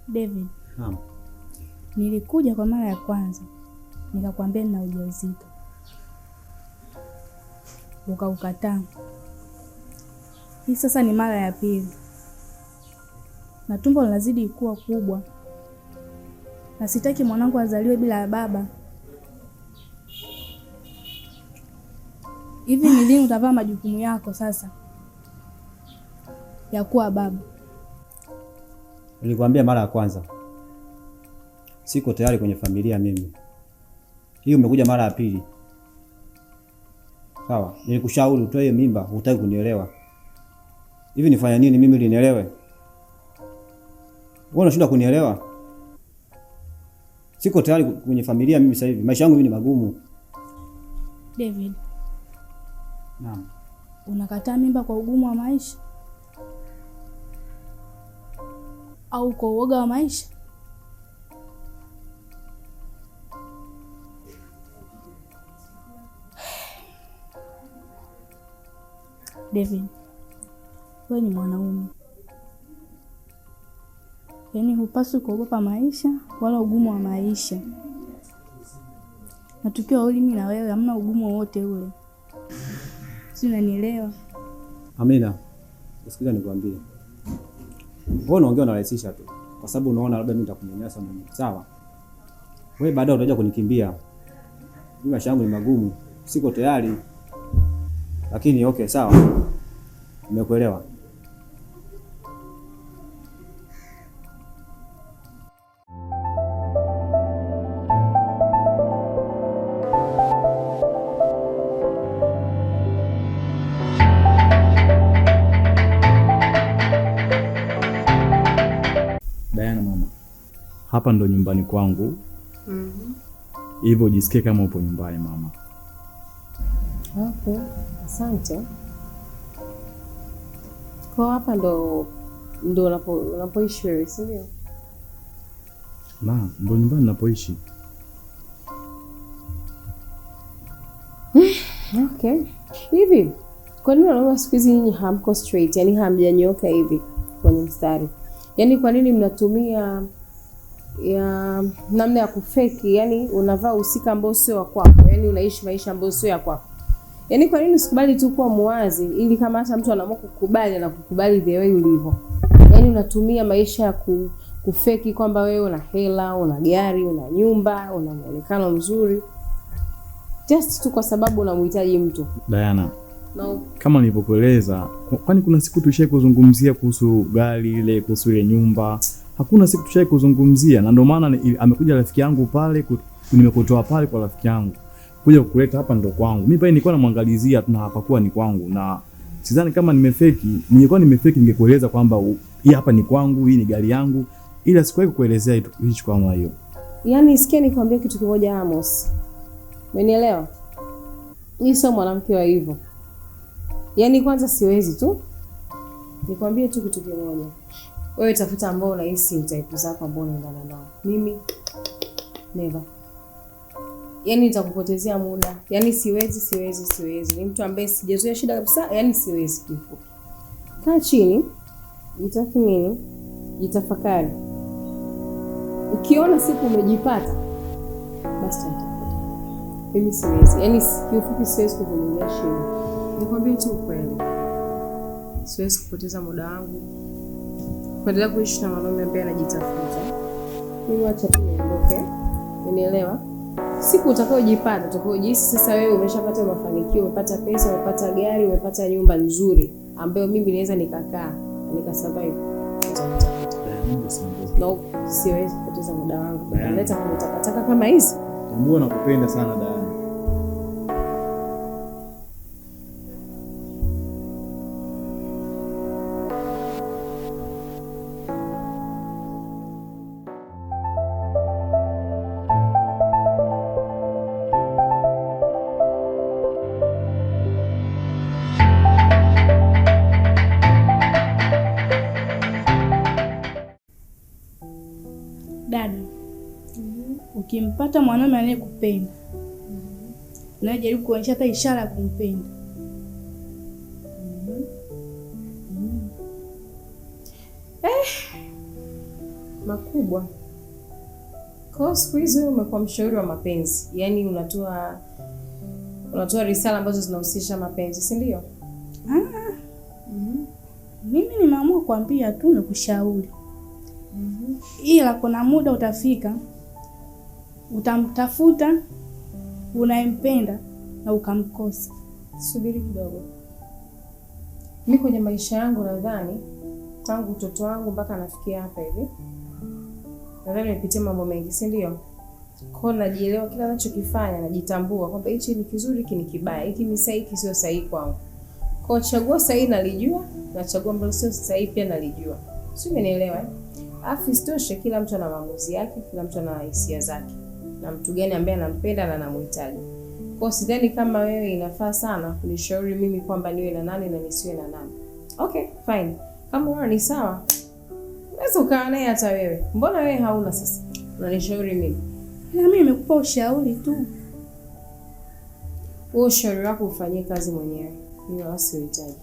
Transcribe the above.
David. Naam. Nilikuja kwa mara ya kwanza nikakwambia nina ujauzito. Ukaukataa. Hii sasa ni mara ya pili. Na tumbo linazidi kuwa kubwa. Na sitaki mwanangu azaliwe bila baba. Hivi ni lini utavaa majukumu yako sasa ya kuwa baba? Nilikwambia mara ya kwanza siko tayari kwenye familia mimi. Hii umekuja mara ya pili. Sawa, nilikushauri utoe mimba, hutaki kunielewa. Hivi nifanya nini mimi ili nielewe? Wewe unashinda kunielewa? Siko tayari kwenye familia mimi sasa hivi. Maisha yangu mimi ni magumu. David. Naam. Unakataa mimba kwa ugumu wa maisha? Au kwa uoga wa maisha? David, wewe ni mwanaume. Yaani hupaswi kuogopa maisha wala ugumu wa maisha. Na tukiwa wawili mimi na wewe hamna ugumu wowote ule. Si unanielewa? Amina. Usikiza nikwambie. Wewe unaongea unarahisisha tu. Kwa sababu unaona labda mimi nitakunyanyasa mimi. Sawa? Wewe baadaye utakuja kunikimbia. Mimi maisha yangu ni magumu. Siko tayari. Lakini okay, sawa. Nimekuelewa. Diana mama. Hapa ndo nyumbani kwangu. Hivyo jisikie kama upo nyumbani mama. Okay, asante. Kwa hapa ndo unapoishi wewe, si ndio? Na, ndo nyumbani ninapoishi. Okay. Hivi, kwa nini wanaume siku hizi nyinyi hamko straight, yani hamjanyoka hivi kwenye mstari? Yaani kwa nini mnatumia namna ya kufeki, yani unavaa usika ambao sio wa kwako, yani unaishi maisha ambayo sio ya kwako? Yaani kwa nini usikubali tu kuwa muwazi ili kama hata mtu anaamua kukubali na kukubali the way ulivyo? Yaani unatumia maisha ya kufeki kwamba wewe una hela, una gari, una nyumba, una muonekano mzuri. Just tu kwa sababu unamhitaji mtu. Diana. No. Kama nilivyokueleza, kwani kuna siku tushai kuzungumzia kuhusu gari ile, kuhusu ile nyumba? Hakuna siku tushai kuzungumzia, na ndio maana amekuja rafiki yangu pale, nimekutoa pale kwa rafiki yangu kuja kukuleta hapa ndo kwangu. Mimi pale nilikuwa namwangalizia tu na hapakuwa ni kwangu, na sidhani kama nimefeki. Ningekuwa nimefeki ningekueleza kwamba hii hapa ni kwangu, hii ni gari yangu, ila sikuwahi kukuelezea hicho kama hiyo. Yaani sikia nikwambie kitu kimoja Amos. Umenielewa? Mimi sio mwanamke wa hivyo. Yaani kwanza siwezi tu. Nikwambie tu kitu kimoja. Wewe tafuta ambao unahisi type zako ambao unaendana nao. Mimi never. Yaani nitakupotezea muda. Yaani siwezi. Ni mtu ambaye sijazoea shida kabisa. Yaani siwezi kifu. Kaa chini, jitathmini, jitafakari. Ukiona siku umejipata, basi nitakuta. Mimi siwezi. Yaani kiufupi siwezi kuvumilia shida. Nikwambie tu ukweli. Siwezi kupoteza muda wangu kuendelea kuishi na mwanaume ambaye anajitafuta. Mimi acha tu niondoke. Unielewa? Siku utakayojihisi sasa wewe umeshapata mafanikio, umepata pesa, umepata gari, umepata nyumba nzuri ambayo mimi naweza nikakaa nikasurvive. No, siwezi kupoteza muda wangu. Naleta kwa takataka kama hizi. Tambua nakupenda sana Diana. Dada, ukimpata mwanaume anayekupenda, unajaribu kuonyesha hata ishara ya kumpenda. makubwa. Kwa siku hizi wewe umekuwa mshauri wa mapenzi, yaani unatoa risala ambazo zinahusisha mapenzi, si ndio? Mimi nimeamua kuambia tu nikushauri. Ila kuna muda utafika utamtafuta unayempenda na ukamkosa. Subiri kidogo. Mimi kwenye maisha yangu nadhani tangu utoto wangu mpaka nafikia hapa hivi, nadhani nimepitia mambo mengi, si ndio? Kwa najielewa kila ninachokifanya, najitambua kwamba hichi ni kizuri, hiki ni kibaya, hiki ni sahihi, hiki sio sahihi kwangu. Kwa chagua sahihi nalijua, na chagua ambalo sio sahihi pia nalijua. Sio, umenielewa eh? Afu isitoshe kila mtu ana maamuzi yake, kila mtu ana hisia zake. Na mtu gani ambaye anampenda na anamhitaji. Kwa sidhani kama wewe inafaa sana kunishauri mimi kwamba niwe na nani na nisiwe na nani. Okay, fine. Kama wewe ni sawa, unaweza ukawa naye hata wewe. Mbona wewe hauna sasa? Unanishauri mimi. Na mimi nimekupa ushauri tu. Wewe ushauri wako ufanyie kazi mwenyewe. Mimi wala siuhitaji.